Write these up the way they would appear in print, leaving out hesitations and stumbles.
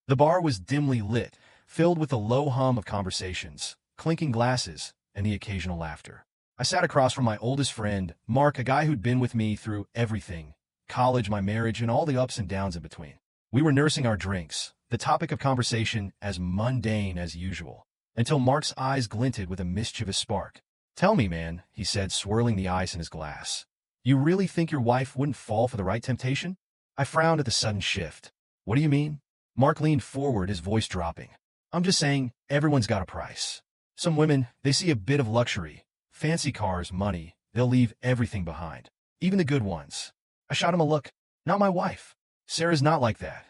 The bar was dimly lit, filled with a low hum of conversations, clinking glasses, and the occasional laughter. I sat across from my oldest friend, Mark, a guy who'd been with me through everything, college, my marriage, and all the ups and downs in between. We were nursing our drinks, the topic of conversation as mundane as usual, until Mark's eyes glinted with a mischievous spark. "Tell me, man," he said, swirling the ice in his glass. "You really think your wife wouldn't fall for the right temptation?" I frowned at the sudden shift. "What do you mean?" Mark leaned forward, his voice dropping. "I'm just saying, everyone's got a price. Some women, they see a bit of luxury, fancy cars, money, they'll leave everything behind. Even the good ones." I shot him a look. "Not my wife. Sarah's not like that."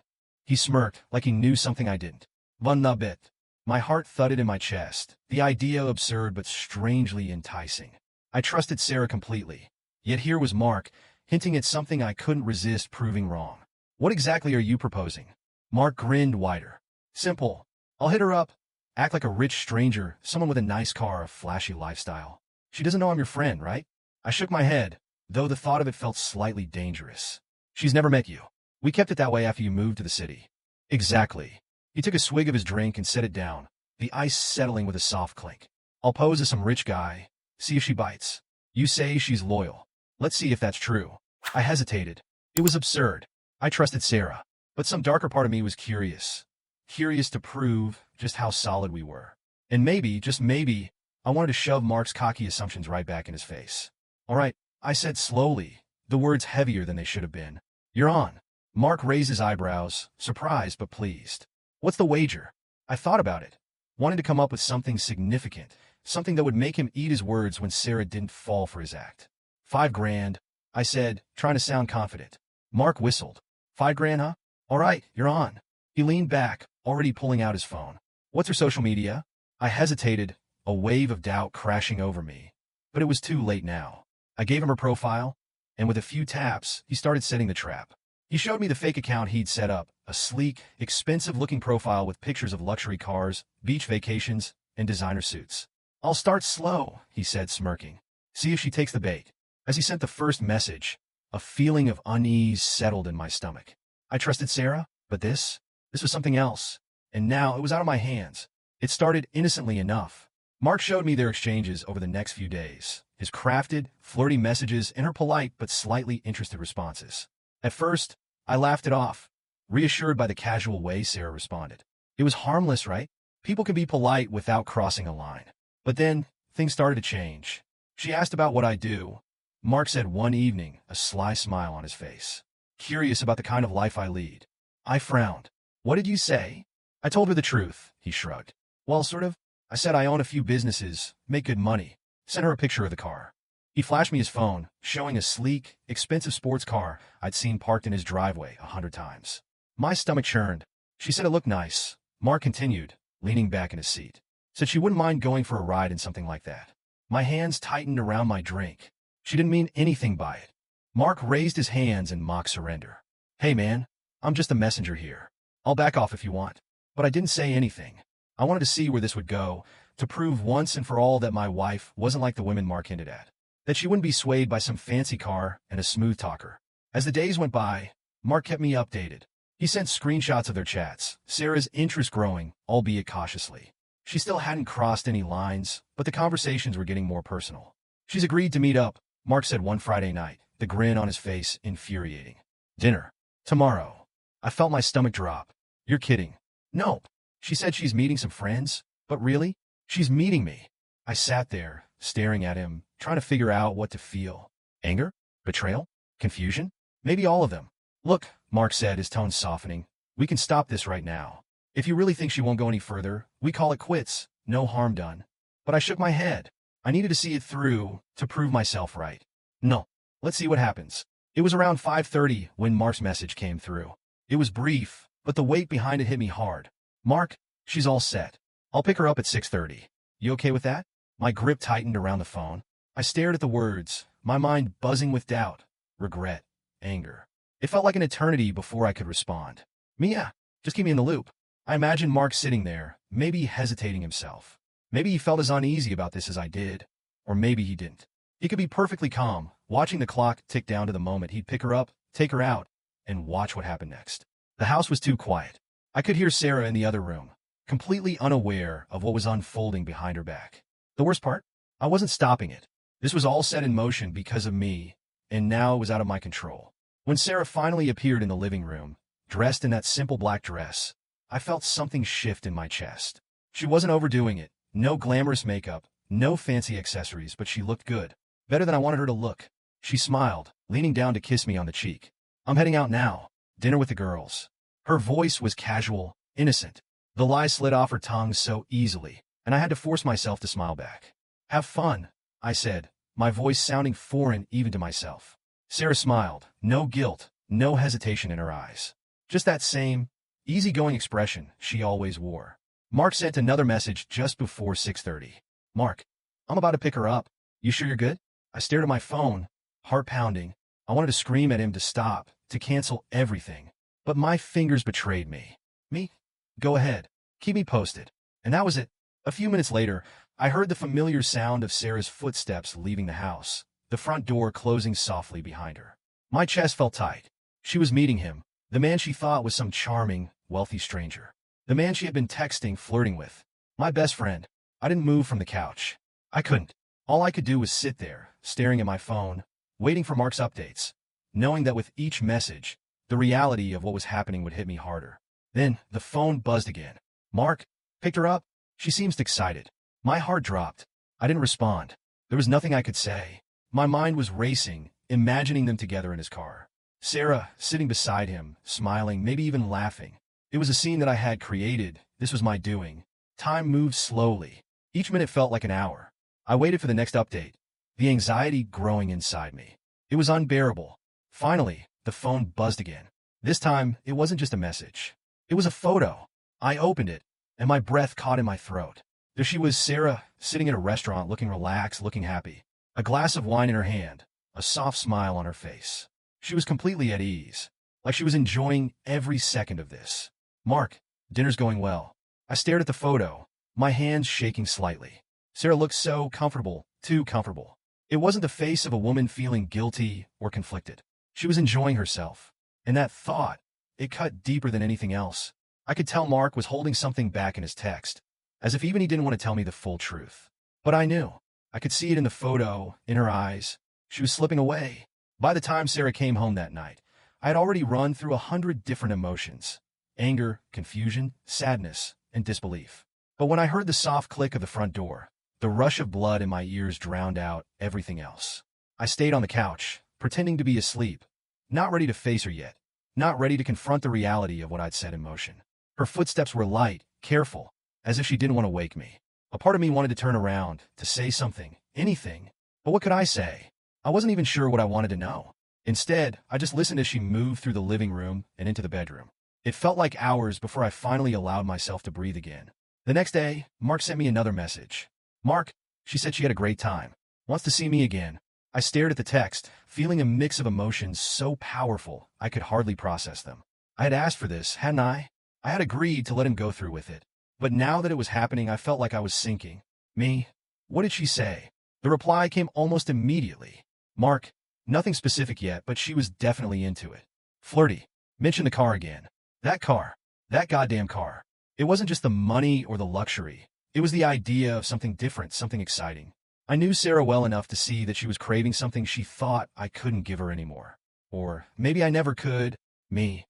He smirked, like he knew something I didn't. "One na bit." My heart thudded in my chest, the idea absurd but strangely enticing. I trusted Sarah completely. Yet here was Mark, hinting at something I couldn't resist proving wrong. "What exactly are you proposing?" Mark grinned wider. "Simple. I'll hit her up. Act like a rich stranger, someone with a nice car, a flashy lifestyle. She doesn't know I'm your friend, right?" I shook my head, though the thought of it felt slightly dangerous. "She's never met you. We kept it that way after you moved to the city." "Exactly." He took a swig of his drink and set it down, the ice settling with a soft clink. "I'll pose as some rich guy. See if she bites. You say she's loyal. Let's see if that's true." I hesitated. It was absurd. I trusted Sarah, but some darker part of me was curious. Curious to prove just how solid we were. And maybe, just maybe, I wanted to shove Mark's cocky assumptions right back in his face. "All right," I said slowly, the words heavier than they should have been. "You're on." Mark raised his eyebrows, surprised but pleased. "What's the wager?" I thought about it, wanting to come up with something significant, something that would make him eat his words when Sarah didn't fall for his act. $5,000, I said, trying to sound confident. Mark whistled. $5,000, huh? All right, you're on." He leaned back, already pulling out his phone. "What's her social media?" I hesitated, a wave of doubt crashing over me. But it was too late now. I gave him her profile, and with a few taps, he started setting the trap. He showed me the fake account he'd set up, a sleek, expensive-looking profile with pictures of luxury cars, beach vacations, and designer suits. "I'll start slow," he said, smirking. "See if she takes the bait." As he sent the first message, a feeling of unease settled in my stomach. I trusted Sarah, but this was something else. And now it was out of my hands. It started innocently enough. Mark showed me their exchanges over the next few days, his crafted, flirty messages and her polite but slightly interested responses. At first, I laughed it off, reassured by the casual way Sarah responded. It was harmless, right? People can be polite without crossing a line. But then, things started to change. She asked about what I do. Mark said one evening, a sly smile on his face. Curious about the kind of life I lead. I frowned. "What did you say?" I told her the truth, he shrugged. "Well, sort of. I said I own a few businesses, make good money." Sent her a picture of the car. He flashed me his phone, showing a sleek, expensive sports car I'd seen parked in his driveway 100 times. My stomach churned. She said it looked nice. Mark continued, leaning back in his seat. Said she wouldn't mind going for a ride in something like that. My hands tightened around my drink. She didn't mean anything by it. Mark raised his hands in mock surrender. "Hey man, I'm just a messenger here. I'll back off if you want." But I didn't say anything. I wanted to see where this would go, to prove once and for all that my wife wasn't like the women Mark hinted at. That she wouldn't be swayed by some fancy car and a smooth talker. As the days went by, Mark kept me updated. He sent screenshots of their chats, Sarah's interest growing, albeit cautiously. She still hadn't crossed any lines, but the conversations were getting more personal. "She's agreed to meet up," Mark said one Friday night, the grin on his face infuriating. "Dinner. Tomorrow." I felt my stomach drop. "You're kidding." "Nope. She said she's meeting some friends, but really? She's meeting me." I sat there, staring at him, trying to figure out what to feel. Anger? Betrayal? Confusion? Maybe all of them. "Look," Mark said, his tone softening, "we can stop this right now. If you really think she won't go any further, we call it quits, no harm done." But I shook my head. I needed to see it through, to prove myself right. "No. Let's see what happens." It was around 5:30 when Mark's message came through. It was brief, but the weight behind it hit me hard. "Mark, she's all set. I'll pick her up at 6:30. You okay with that?" My grip tightened around the phone. I stared at the words, my mind buzzing with doubt, regret, anger. It felt like an eternity before I could respond. "Mia, just keep me in the loop." I imagined Mark sitting there, maybe hesitating himself. Maybe he felt as uneasy about this as I did. Or maybe he didn't. He could be perfectly calm, watching the clock tick down to the moment he'd pick her up, take her out, and watch what happened next. The house was too quiet. I could hear Sarah in the other room, completely unaware of what was unfolding behind her back. The worst part? I wasn't stopping it. This was all set in motion because of me, and now it was out of my control. When Sarah finally appeared in the living room, dressed in that simple black dress, I felt something shift in my chest. She wasn't overdoing it. No glamorous makeup, no fancy accessories, but she looked good. Better than I wanted her to look. She smiled, leaning down to kiss me on the cheek. I'm heading out now. Dinner with the girls. Her voice was casual, innocent. The lie slid off her tongue so easily, and I had to force myself to smile back. Have fun, I said, my voice sounding foreign even to myself. Sarah smiled, no guilt, no hesitation in her eyes. Just that same, easygoing expression she always wore. Mark sent another message just before 6:30. Mark, I'm about to pick her up. You sure you're good? I stared at my phone, heart pounding. I wanted to scream at him to stop, to cancel everything. But my fingers betrayed me. Me? Go ahead. Keep me posted. And that was it. A few minutes later, I heard the familiar sound of Sarah's footsteps leaving the house, the front door closing softly behind her. My chest felt tight. She was meeting him, the man she thought was some charming, wealthy stranger. The man she had been texting, flirting with. My best friend. I didn't move from the couch. I couldn't. All I could do was sit there, staring at my phone, waiting for Mark's updates, knowing that with each message, the reality of what was happening would hit me harder. Then, the phone buzzed again. Mark? Picked her up? She seemed excited. My heart dropped. I didn't respond. There was nothing I could say. My mind was racing, imagining them together in his car. Sarah, sitting beside him, smiling, maybe even laughing. It was a scene that I had created. This was my doing. Time moved slowly. Each minute felt like an hour. I waited for the next update, the anxiety growing inside me. It was unbearable. Finally, the phone buzzed again. This time, it wasn't just a message. It was a photo. I opened it, and my breath caught in my throat. There she was, Sarah, sitting in a restaurant, looking relaxed, looking happy. A glass of wine in her hand, a soft smile on her face. She was completely at ease, like she was enjoying every second of this. Mark, dinner's going well. I stared at the photo, my hands shaking slightly. Sarah looked so comfortable, too comfortable. It wasn't the face of a woman feeling guilty or conflicted. She was enjoying herself. And that thought, it cut deeper than anything else. I could tell Mark was holding something back in his text, as if even he didn't want to tell me the full truth. But I knew. I could see it in the photo, in her eyes. She was slipping away. By the time Sarah came home that night, I had already run through 100 different emotions. Anger, confusion, sadness, and disbelief. But when I heard the soft click of the front door, the rush of blood in my ears drowned out everything else. I stayed on the couch, pretending to be asleep, not ready to face her yet, not ready to confront the reality of what I'd set in motion. Her footsteps were light, careful, as if she didn't want to wake me. A part of me wanted to turn around, to say something, anything. But what could I say? I wasn't even sure what I wanted to know. Instead, I just listened as she moved through the living room and into the bedroom. It felt like hours before I finally allowed myself to breathe again. The next day, Mark sent me another message. Mark, she said she had a great time. Wants to see me again. I stared at the text, feeling a mix of emotions so powerful I could hardly process them. I had asked for this, hadn't I? I had agreed to let him go through with it. But now that it was happening, I felt like I was sinking. Me? What did she say? The reply came almost immediately. Mark, nothing specific yet, but she was definitely into it. Flirty. Mention the car again. That car. That goddamn car. It wasn't just the money or the luxury. It was the idea of something different, something exciting. I knew Sarah well enough to see that she was craving something she thought I couldn't give her anymore. Or maybe I never could. Me.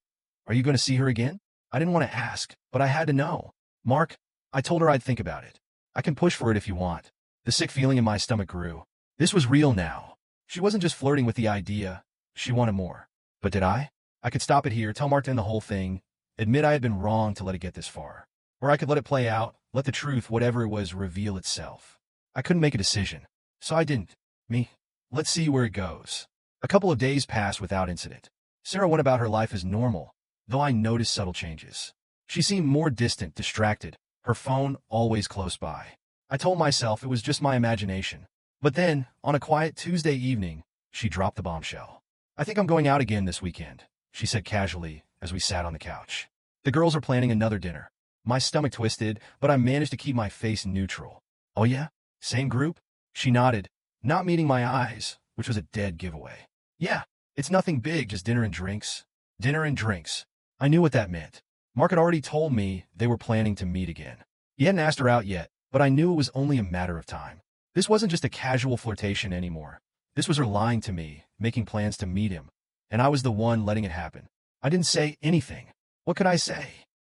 Are you going to see her again? I didn't want to ask, but I had to know. Mark, I told her I'd think about it. I can push for it if you want. The sick feeling in my stomach grew. This was real now. She wasn't just flirting with the idea. She wanted more. But did I? I could stop it here, tell Mark to end the whole thing, admit I had been wrong to let it get this far. Or I could let it play out, let the truth, whatever it was, reveal itself. I couldn't make a decision. So I didn't. Me. Let's see where it goes. A couple of days passed without incident. Sarah went about her life as normal, though I noticed subtle changes. She seemed more distant, distracted, her phone always close by. I told myself it was just my imagination. But then, on a quiet Tuesday evening, she dropped the bombshell. I think I'm going out again this weekend, she said casually as we sat on the couch. The girls are planning another dinner. My stomach twisted, but I managed to keep my face neutral. Oh yeah? Same group? She nodded, not meeting my eyes, which was a dead giveaway. Yeah, it's nothing big, just dinner and drinks. Dinner and drinks. I knew what that meant. Mark had already told me they were planning to meet again. He hadn't asked her out yet, but I knew it was only a matter of time. This wasn't just a casual flirtation anymore. This was her lying to me, making plans to meet him, and I was the one letting it happen. I didn't say anything. What could I say?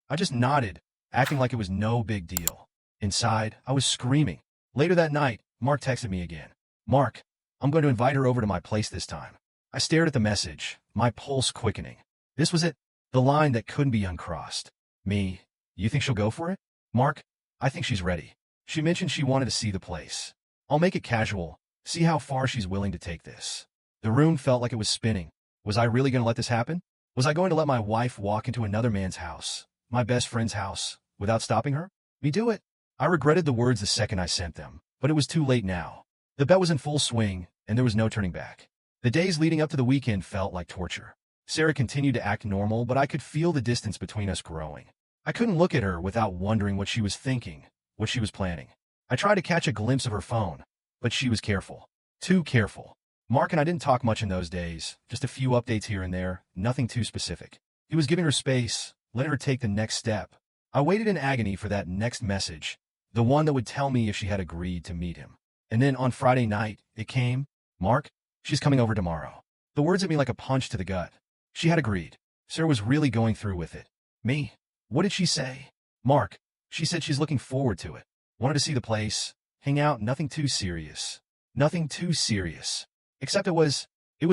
I just nodded, acting like it was no big deal. Inside, I was screaming. Later that night, Mark texted me again. "Mark, I'm going to invite her over to my place this time." I stared at the message, my pulse quickening. This was it, the line that couldn't be uncrossed. Me, you think she'll go for it? Mark, I think she's ready. She mentioned she wanted to see the place. I'll make it casual, see how far she's willing to take this. The room felt like it was spinning. Was I really going to let this happen? Was I going to let my wife walk into another man's house, my best friend's house, without stopping her? Me do it? I regretted the words the second I sent them, but it was too late now. The bet was in full swing, and there was no turning back. The days leading up to the weekend felt like torture. Sarah continued to act normal, but I could feel the distance between us growing. I couldn't look at her without wondering what she was thinking, what she was planning. I tried to catch a glimpse of her phone, but she was careful. Too careful. Mark and I didn't talk much in those days, just a few updates here and there, nothing too specific. He was giving her space, letting her take the next step. I waited in agony for that next message, the one that would tell me if she had agreed to meet him. And then on Friday night, it came. "Mark, she's coming over tomorrow." The words hit me like a punch to the gut. She had agreed. Sarah was really going through with it. Me? What did she say? Mark, she said she's looking forward to it. Wanted to see the place, hang out, nothing too serious. Nothing too serious. Except it was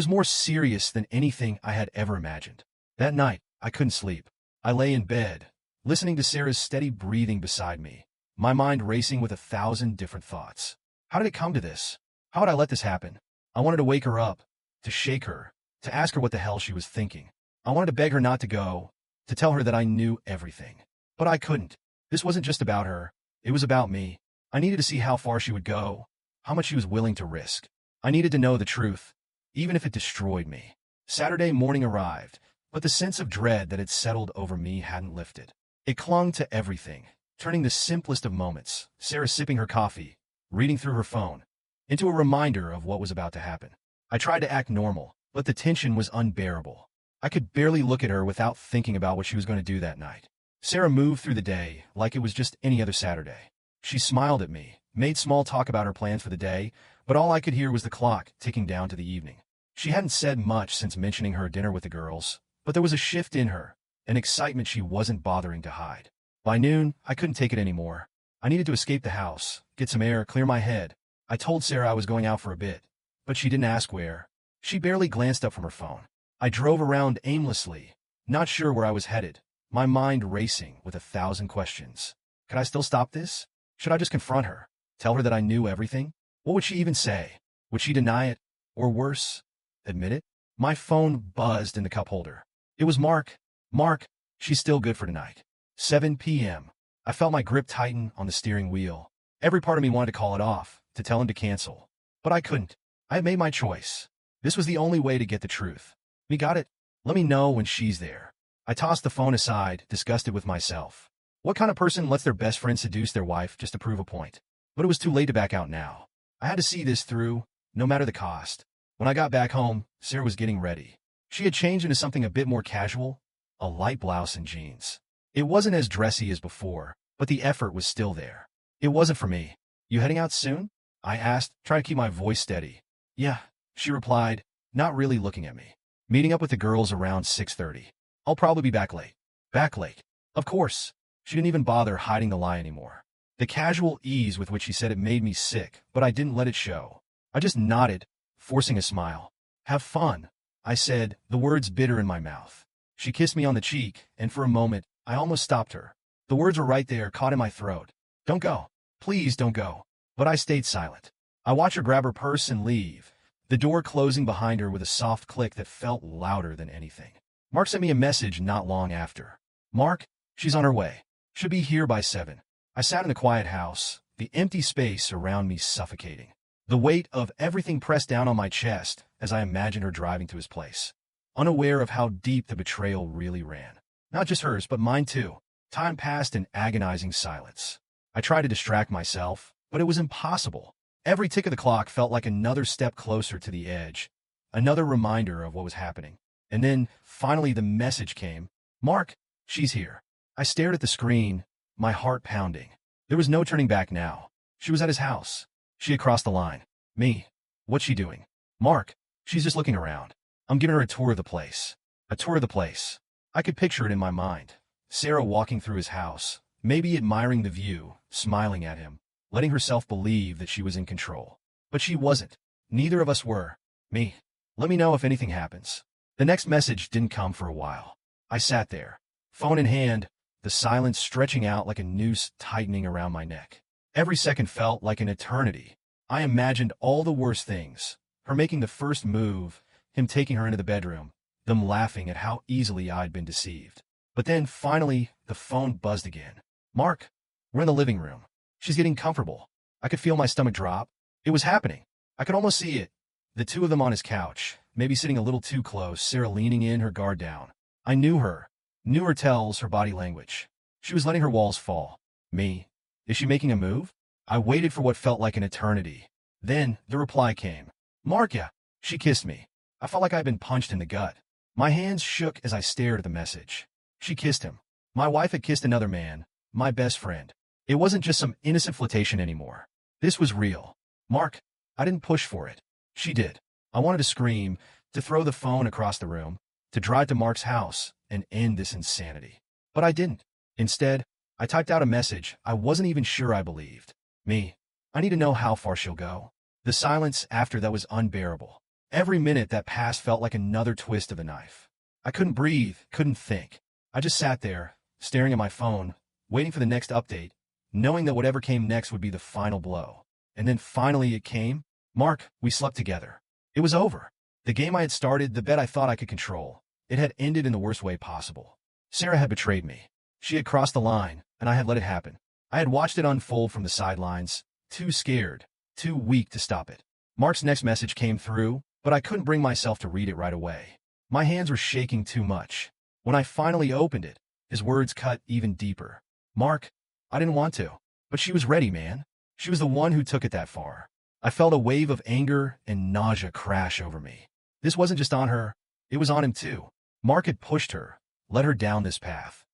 more serious than anything I had ever imagined. That night, I couldn't sleep. I lay in bed, listening to Sarah's steady breathing beside me, my mind racing with 1,000 different thoughts. How did it come to this? How would I let this happen? I wanted to wake her up, to shake her, to ask her what the hell she was thinking. I wanted to beg her not to go, to tell her that I knew everything. But I couldn't. This wasn't just about her. It was about me. I needed to see how far she would go, how much she was willing to risk. I needed to know the truth, even if it destroyed me. Saturday morning arrived, but the sense of dread that had settled over me hadn't lifted. It clung to everything, turning the simplest of moments, Sarah sipping her coffee, reading through her phone, into a reminder of what was about to happen. I tried to act normal, but the tension was unbearable. I could barely look at her without thinking about what she was going to do that night. Sarah moved through the day like it was just any other Saturday. She smiled at me, made small talk about her plans for the day, but all I could hear was the clock ticking down to the evening. She hadn't said much since mentioning her dinner with the girls, but there was a shift in her, an excitement she wasn't bothering to hide. By noon, I couldn't take it anymore. I needed to escape the house, get some air, clear my head. I told Sarah I was going out for a bit, but she didn't ask where. She barely glanced up from her phone. I drove around aimlessly, not sure where I was headed, my mind racing with 1,000 questions. Could I still stop this? Should I just confront her? Tell her that I knew everything? What would she even say? Would she deny it? Or worse, admit it? My phone buzzed in the cup holder. It was Mark. Mark, she's still good for tonight. 7 p.m. I felt my grip tighten on the steering wheel. Every part of me wanted to call it off, to tell him to cancel. But I couldn't. I had made my choice. This was the only way to get the truth. We got it. Let me know when she's there. I tossed the phone aside, disgusted with myself. What kind of person lets their best friend seduce their wife just to prove a point? But it was too late to back out now. I had to see this through, no matter the cost. When I got back home, Sarah was getting ready. She had changed into something a bit more casual, a light blouse and jeans. It wasn't as dressy as before, but the effort was still there. It wasn't for me. "You heading out soon?" I asked, trying to keep my voice steady. "Yeah," she replied, not really looking at me. "Meeting up with the girls around 6:30. I'll probably be back late." Back late. Of course. She didn't even bother hiding the lie anymore. The casual ease with which she said it made me sick, but I didn't let it show. I just nodded, forcing a smile. "Have fun," I said, the words bitter in my mouth. She kissed me on the cheek, and for a moment, I almost stopped her. The words were right there, caught in my throat. "Don't go. Please don't go." But I stayed silent. I watched her grab her purse and leave, the door closing behind her with a soft click that felt louder than anything. Mark sent me a message not long after. "Mark, she's on her way. Should be here by 7. I sat in the quiet house, the empty space around me suffocating. The weight of everything pressed down on my chest as I imagined her driving to his place, unaware of how deep the betrayal really ran. Not just hers, but mine too. Time passed in agonizing silence. I tried to distract myself, but it was impossible. Every tick of the clock felt like another step closer to the edge, another reminder of what was happening. And then, finally, the message came. "Mark, she's here." I stared at the screen, my heart pounding. There was no turning back now. She was at his house. She had crossed the line. Me. What's she doing? Mark. She's just looking around. I'm giving her a tour of the place. A tour of the place. I could picture it in my mind. Sarah walking through his house, maybe admiring the view, smiling at him, letting herself believe that she was in control. But she wasn't. Neither of us were. Me. Let me know if anything happens. The next message didn't come for a while. I sat there, phone in hand, the silence stretching out like a noose tightening around my neck. Every second felt like an eternity. I imagined all the worst things. Her making the first move, him taking her into the bedroom, them laughing at how easily I'd been deceived. But then, finally, the phone buzzed again. Mark. We're in the living room. She's getting comfortable. I could feel my stomach drop. It was happening. I could almost see it. The two of them on his couch, maybe sitting a little too close, Sarah leaning in, her guard down. I knew her. Knew her tells, her body language. She was letting her walls fall. Me. Is she making a move? I waited for what felt like an eternity. Then, the reply came. Mark, yeah. She kissed me. I felt like I'd been punched in the gut. My hands shook as I stared at the message. She kissed him. My wife had kissed another man, my best friend. It wasn't just some innocent flirtation anymore. This was real. Mark, I didn't push for it. She did. I wanted to scream, to throw the phone across the room, to drive to Mark's house and end this insanity. But I didn't. Instead, I typed out a message I wasn't even sure I believed. Me. I need to know how far she'll go. The silence after that was unbearable. Every minute that passed felt like another twist of a knife. I couldn't breathe, couldn't think. I just sat there, staring at my phone, waiting for the next update, knowing that whatever came next would be the final blow. And then finally it came. Mark, we slept together. It was over. The game I had started, the bet I thought I could control, it had ended in the worst way possible. Sarah had betrayed me. She had crossed the line, and I had let it happen. I had watched it unfold from the sidelines, too scared, too weak to stop it. Mark's next message came through, but I couldn't bring myself to read it right away. My hands were shaking too much. When I finally opened it, his words cut even deeper. Mark, I didn't want to, but she was ready, man. She was the one who took it that far. I felt a wave of anger and nausea crash over me. This wasn't just on her, it was on him too. Mark had pushed her, led her down this path.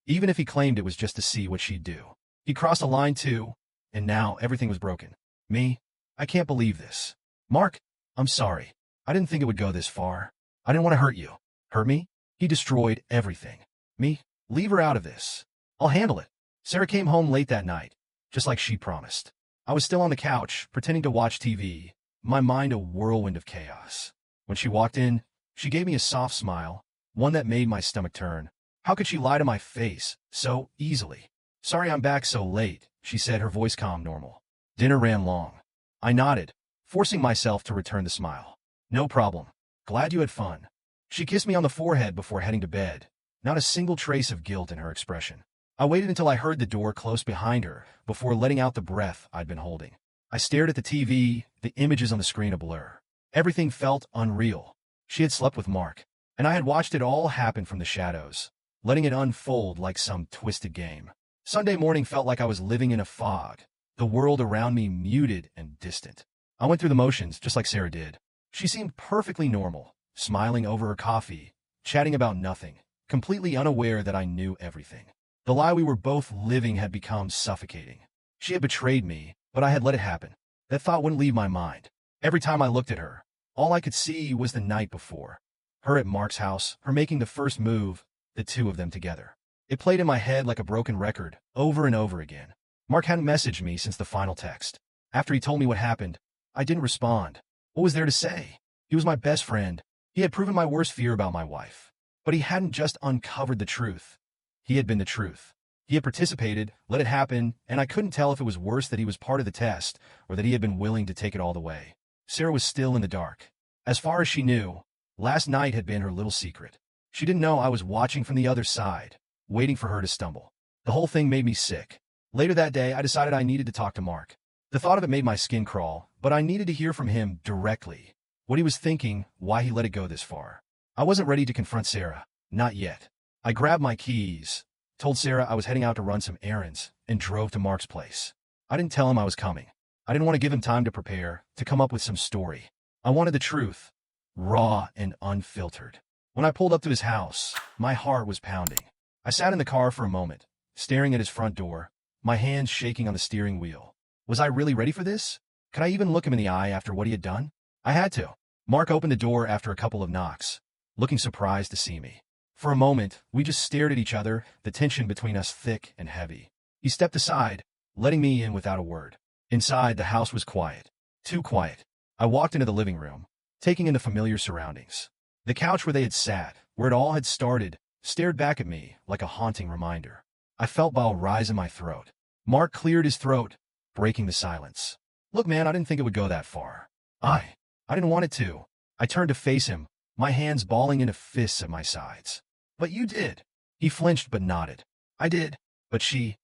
Even if he claimed it was just to see what she'd do. He crossed a line too, and now everything was broken. Me? I can't believe this. Mark, I'm sorry. I didn't think it would go this far. I didn't want to hurt you. Hurt me? He destroyed everything. Me? Leave her out of this. I'll handle it. Sarah came home late that night, just like she promised. I was still on the couch, pretending to watch TV, my mind a whirlwind of chaos. When she walked in, she gave me a soft smile, one that made my stomach turn. How could she lie to my face so easily? Sorry I'm back so late, she said, her voice calm normal. Dinner ran long. I nodded, forcing myself to return the smile. No problem. Glad you had fun. She kissed me on the forehead before heading to bed, not a single trace of guilt in her expression. I waited until I heard the door close behind her before letting out the breath I'd been holding. I stared at the TV, the images on the screen a blur. Everything felt unreal. She had slept with Mark, and I had watched it all happen from the shadows, letting it unfold like some twisted game. Sunday morning felt like I was living in a fog, the world around me muted and distant. I went through the motions just like Sarah did. She seemed perfectly normal, smiling over her coffee, chatting about nothing, completely unaware that I knew everything. The lie we were both living had become suffocating. She had betrayed me, but I had let it happen. That thought wouldn't leave my mind. Every time I looked at her, all I could see was the night before. Her at Mark's house, her making the first move, the two of them together. It played in my head like a broken record, over and over again. Mark hadn't messaged me since the final text. After he told me what happened, I didn't respond. What was there to say? He was my best friend. He had proven my worst fear about my wife. But he hadn't just uncovered the truth. He had been the truth. He had participated, let it happen, and I couldn't tell if it was worse that he was part of the test or that he had been willing to take it all the way. Sarah was still in the dark. As far as she knew, last night had been her little secret. She didn't know I was watching from the other side, waiting for her to stumble. The whole thing made me sick. Later that day, I decided I needed to talk to Mark. The thought of it made my skin crawl, but I needed to hear from him directly. What he was thinking, why he let it go this far. I wasn't ready to confront Sarah. Not yet. I grabbed my keys, told Sarah I was heading out to run some errands, and drove to Mark's place. I didn't tell him I was coming. I didn't want to give him time to prepare, to come up with some story. I wanted the truth, raw and unfiltered. When I pulled up to his house, my heart was pounding. I sat in the car for a moment, staring at his front door, my hands shaking on the steering wheel. Was I really ready for this? Could I even look him in the eye after what he had done? I had to. Mark opened the door after a couple of knocks, looking surprised to see me. For a moment, we just stared at each other, the tension between us thick and heavy. He stepped aside, letting me in without a word. Inside, the house was quiet. Too quiet. I walked into the living room, taking in the familiar surroundings. The couch where they had sat, where it all had started, stared back at me like a haunting reminder. I felt bile rise in my throat. Mark cleared his throat, breaking the silence. Look, man, I didn't think it would go that far. I didn't want it to. I turned to face him, my hands balling into fists at my sides. But you did. He flinched but nodded. I did. But she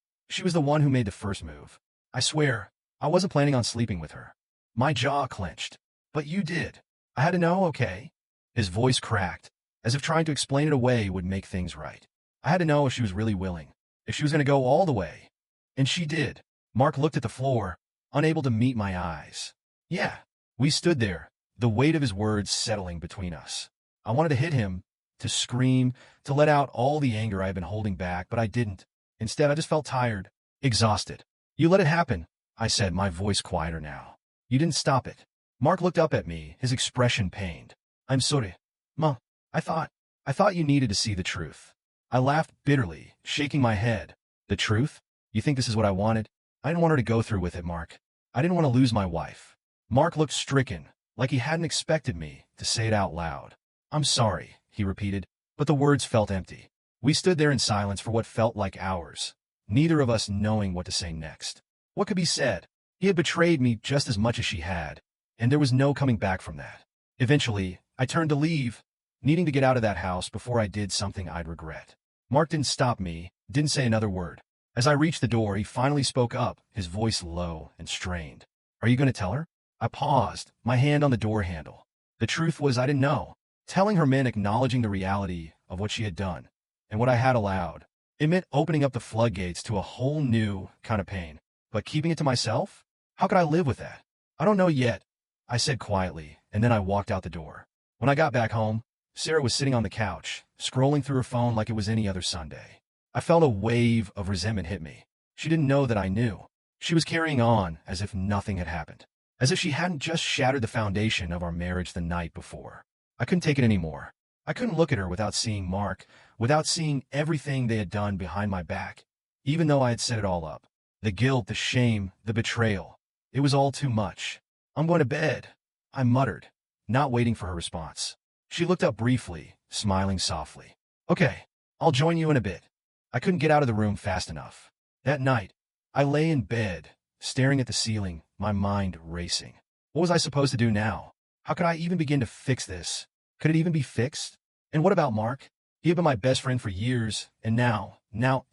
was the one who made the first move. I swear, I wasn't planning on sleeping with her. My jaw clenched. But you did. I had to know, okay? His voice cracked, as if trying to explain it away would make things right. I had to know if she was really willing, if she was going to go all the way. And she did. Mark looked at the floor, unable to meet my eyes. Yeah. We stood there, the weight of his words settling between us. I wanted to hit him, to scream, to let out all the anger I had been holding back, but I didn't. Instead, I just felt tired, exhausted. You let it happen, I said, my voice quieter now. You didn't stop it. Mark looked up at me, his expression pained. I'm sorry. Ma, I thought you needed to see the truth. I laughed bitterly, shaking my head. The truth? You think this is what I wanted? I didn't want her to go through with it, Mark. I didn't want to lose my wife. Mark looked stricken, like he hadn't expected me to say it out loud. I'm sorry, he repeated, but the words felt empty. We stood there in silence for what felt like hours, neither of us knowing what to say next. What could be said? He had betrayed me just as much as she had, and there was no coming back from that. Eventually, I turned to leave, needing to get out of that house before I did something I'd regret. Mark didn't stop me, didn't say another word. As I reached the door, he finally spoke up, his voice low and strained. Are you going to tell her? I paused, my hand on the door handle. The truth was I didn't know. Telling her meant acknowledging the reality of what she had done, and what I had allowed. It meant opening up the floodgates to a whole new kind of pain. But keeping it to myself? How could I live with that? I don't know yet, I said quietly, and then I walked out the door. When I got back home, Sarah was sitting on the couch, scrolling through her phone like it was any other Sunday. I felt a wave of resentment hit me. She didn't know that I knew. She was carrying on as if nothing had happened. As if she hadn't just shattered the foundation of our marriage the night before. I couldn't take it anymore. I couldn't look at her without seeing Mark, without seeing everything they had done behind my back, even though I had set it all up. The guilt, the shame, the betrayal. It was all too much. I'm going to bed, I muttered, not waiting for her response. She looked up briefly, smiling softly. Okay, I'll join you in a bit. I couldn't get out of the room fast enough. That night, I lay in bed, staring at the ceiling, my mind racing. What was I supposed to do now? How could I even begin to fix this? Could it even be fixed? And what about Mark? He had been my best friend for years, and now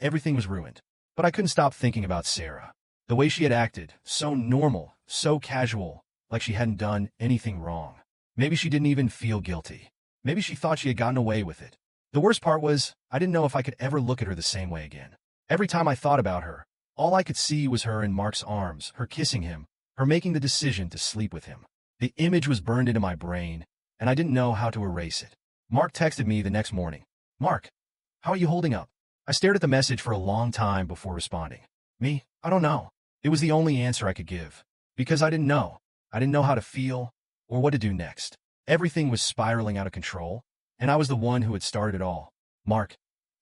everything was ruined. But I couldn't stop thinking about Sarah. The way she had acted, so normal, so casual, like she hadn't done anything wrong. Maybe she didn't even feel guilty. Maybe she thought she had gotten away with it. The worst part was, I didn't know if I could ever look at her the same way again. Every time I thought about her, all I could see was her in Mark's arms, her kissing him, her making the decision to sleep with him. The image was burned into my brain, and I didn't know how to erase it. Mark texted me the next morning. Mark, how are you holding up? I stared at the message for a long time before responding. Me? I don't know. It was the only answer I could give. Because I didn't know. I didn't know how to feel, or what to do next. Everything was spiraling out of control, and I was the one who had started it all. Mark,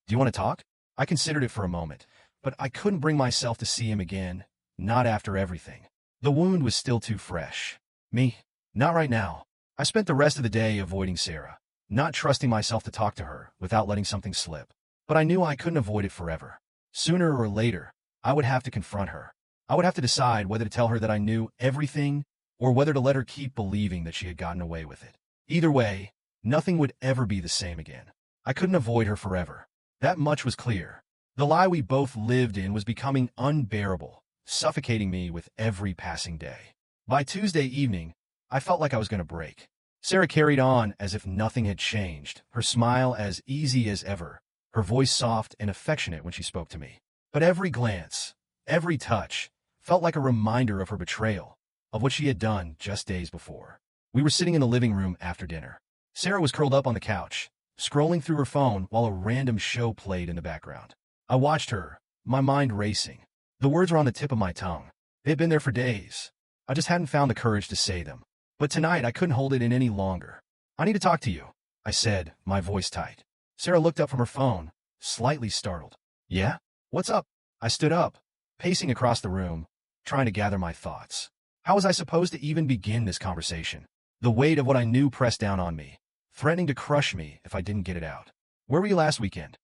do you want to talk? I considered it for a moment, but I couldn't bring myself to see him again, not after everything. The wound was still too fresh. Me? Not right now. I spent the rest of the day avoiding Sarah, not trusting myself to talk to her without letting something slip. But I knew I couldn't avoid it forever. Sooner or later, I would have to confront her. I would have to decide whether to tell her that I knew everything or whether to let her keep believing that she had gotten away with it. Either way, nothing would ever be the same again. I couldn't avoid her forever. That much was clear. The lie we both lived in was becoming unbearable, suffocating me with every passing day. By Tuesday evening, I felt like I was going to break. Sarah carried on as if nothing had changed, her smile as easy as ever, her voice soft and affectionate when she spoke to me. But every glance, every touch, felt like a reminder of her betrayal, of what she had done just days before. We were sitting in the living room after dinner. Sarah was curled up on the couch, scrolling through her phone while a random show played in the background. I watched her, my mind racing. The words were on the tip of my tongue. They had been there for days. I just hadn't found the courage to say them. But tonight I couldn't hold it in any longer. "I need to talk to you," I said, my voice tight. Sarah looked up from her phone, slightly startled. "Yeah? What's up?" I stood up, pacing across the room, trying to gather my thoughts. How was I supposed to even begin this conversation? The weight of what I knew pressed down on me, threatening to crush me if I didn't get it out. "Where were you last weekend?"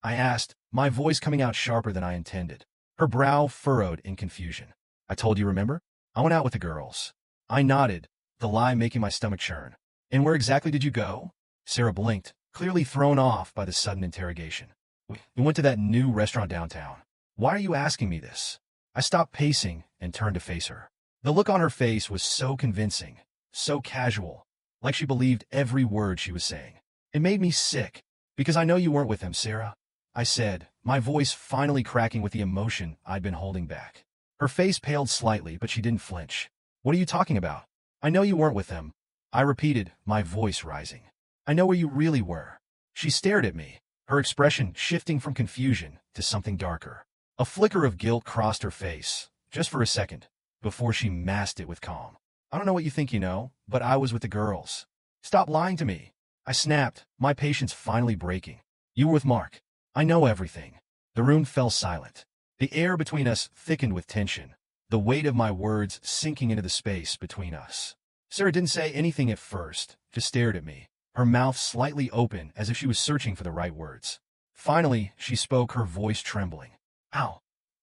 I asked, my voice coming out sharper than I intended. Her brow furrowed in confusion. "I told you, remember? I went out with the girls." I nodded, the lie making my stomach churn. "And where exactly did you go?" Sarah blinked, clearly thrown off by the sudden interrogation. "We went to that new restaurant downtown." "Why are you asking me this?" I stopped pacing and turned to face her. The look on her face was so convincing, so casual, like she believed every word she was saying. It made me sick. "Because I know you weren't with him, Sarah," I said, my voice finally cracking with the emotion I'd been holding back. Her face paled slightly, but she didn't flinch. "What are you talking about?" "I know you weren't with him," I repeated, my voice rising. "I know where you really were." She stared at me, her expression shifting from confusion to something darker. A flicker of guilt crossed her face, just for a second, before she masked it with calm. "I don't know what you think you know, but I was with the girls." "Stop lying to me," I snapped, my patience finally breaking. "You were with Mark." "I know everything." The room fell silent. The air between us thickened with tension, the weight of my words sinking into the space between us. Sarah didn't say anything at first, just stared at me, her mouth slightly open as if she was searching for the right words. Finally, she spoke, her voice trembling. "How?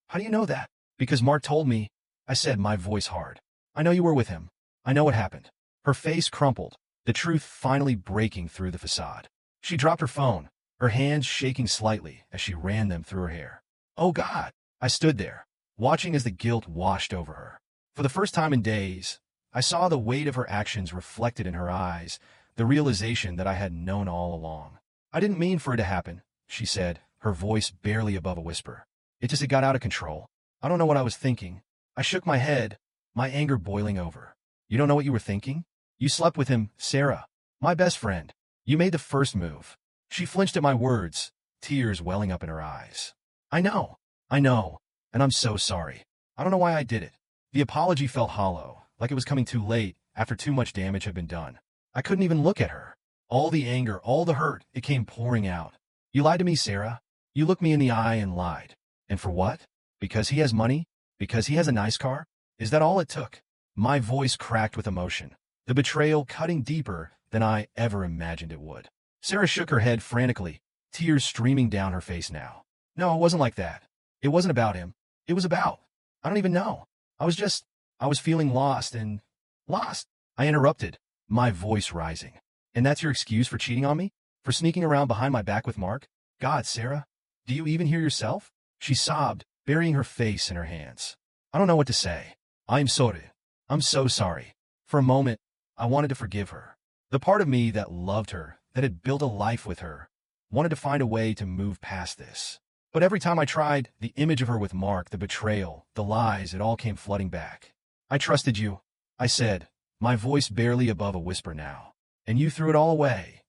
How do you know that?" "Because Mark told me," I said, my voice hard. "I know you were with him. I know what happened." Her face crumpled, the truth finally breaking through the facade. She dropped her phone, her hands shaking slightly as she ran them through her hair. "Oh God!" I stood there, watching as the guilt washed over her. For the first time in days, I saw the weight of her actions reflected in her eyes, the realization that I had known all along. "I didn't mean for it to happen," she said, her voice barely above a whisper. "It got out of control. I don't know what I was thinking." I shook my head, my anger boiling over. "You don't know what you were thinking? You slept with him, Sarah, my best friend. You made the first move." She flinched at my words, tears welling up in her eyes. I know, and I'm so sorry. I don't know why I did it." The apology felt hollow, like it was coming too late, after too much damage had been done. I couldn't even look at her. All the anger, all the hurt, it came pouring out. "You lied to me, Sarah. You looked me in the eye and lied. And for what? Because he has money? Because he has a nice car? Is that all it took?" My voice cracked with emotion, the betrayal cutting deeper than I ever imagined it would. Sarah shook her head frantically, tears streaming down her face now. "No, it wasn't like that. It wasn't about him. It was about, I don't even know. I was feeling lost and lost." I interrupted, my voice rising. "And that's your excuse for cheating on me? For sneaking around behind my back with Mark? God, Sarah, do you even hear yourself?" She sobbed, burying her face in her hands. I don't know what to say. "I'm sorry. I'm so sorry." For a moment, I wanted to forgive her. The part of me that loved her, that had built a life with her, wanted to find a way to move past this. But every time I tried, the image of her with Mark, the betrayal, the lies, it all came flooding back. "I trusted you," I said, my voice barely above a whisper now. "And you threw it all away."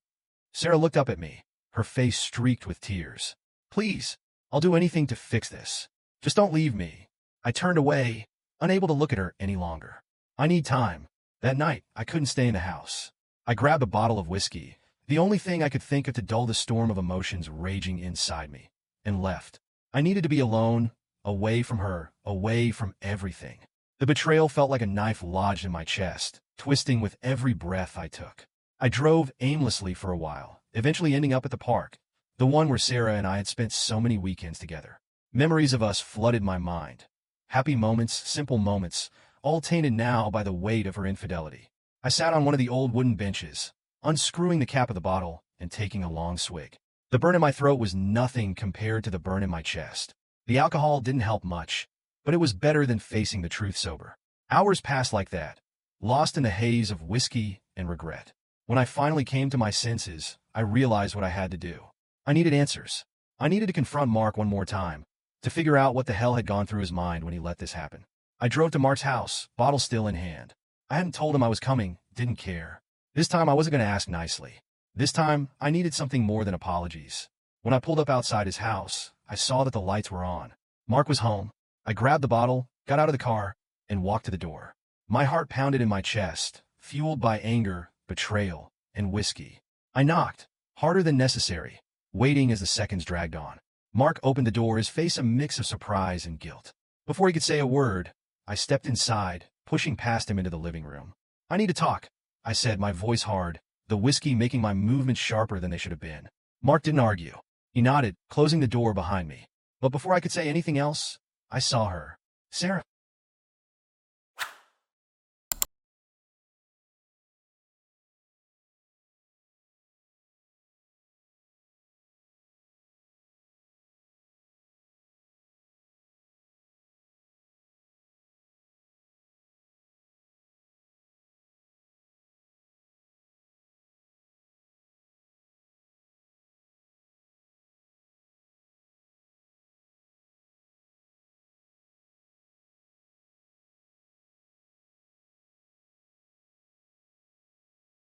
Sarah looked up at me, her face streaked with tears. "Please, I'll do anything to fix this. Just don't leave me." I turned away, unable to look at her any longer. "I need time." That night, I couldn't stay in the house. I grabbed a bottle of whiskey, the only thing I could think of to dull the storm of emotions raging inside me, and left. I needed to be alone, away from her, away from everything. The betrayal felt like a knife lodged in my chest, twisting with every breath I took. I drove aimlessly for a while, eventually ending up at the park, the one where Sarah and I had spent so many weekends together. Memories of us flooded my mind. Happy moments, simple moments, all tainted now by the weight of her infidelity. I sat on one of the old wooden benches, unscrewing the cap of the bottle and taking a long swig. The burn in my throat was nothing compared to the burn in my chest. The alcohol didn't help much, but it was better than facing the truth sober. Hours passed like that, lost in the haze of whiskey and regret. When I finally came to my senses, I realized what I had to do. I needed answers. I needed to confront Mark one more time, to figure out what the hell had gone through his mind when he let this happen. I drove to Mark's house, bottle still in hand. I hadn't told him I was coming, didn't care. This time I wasn't going to ask nicely. This time, I needed something more than apologies. When I pulled up outside his house, I saw that the lights were on. Mark was home. I grabbed the bottle, got out of the car, and walked to the door. My heart pounded in my chest, fueled by anger, betrayal, and whiskey. I knocked, harder than necessary, waiting as the seconds dragged on. Mark opened the door, his face a mix of surprise and guilt. Before he could say a word, I stepped inside, pushing past him into the living room. "I need to talk," I said, my voice hard, the whiskey making my movements sharper than they should have been. Mark didn't argue. He nodded, closing the door behind me. But before I could say anything else, I saw her. Sarah.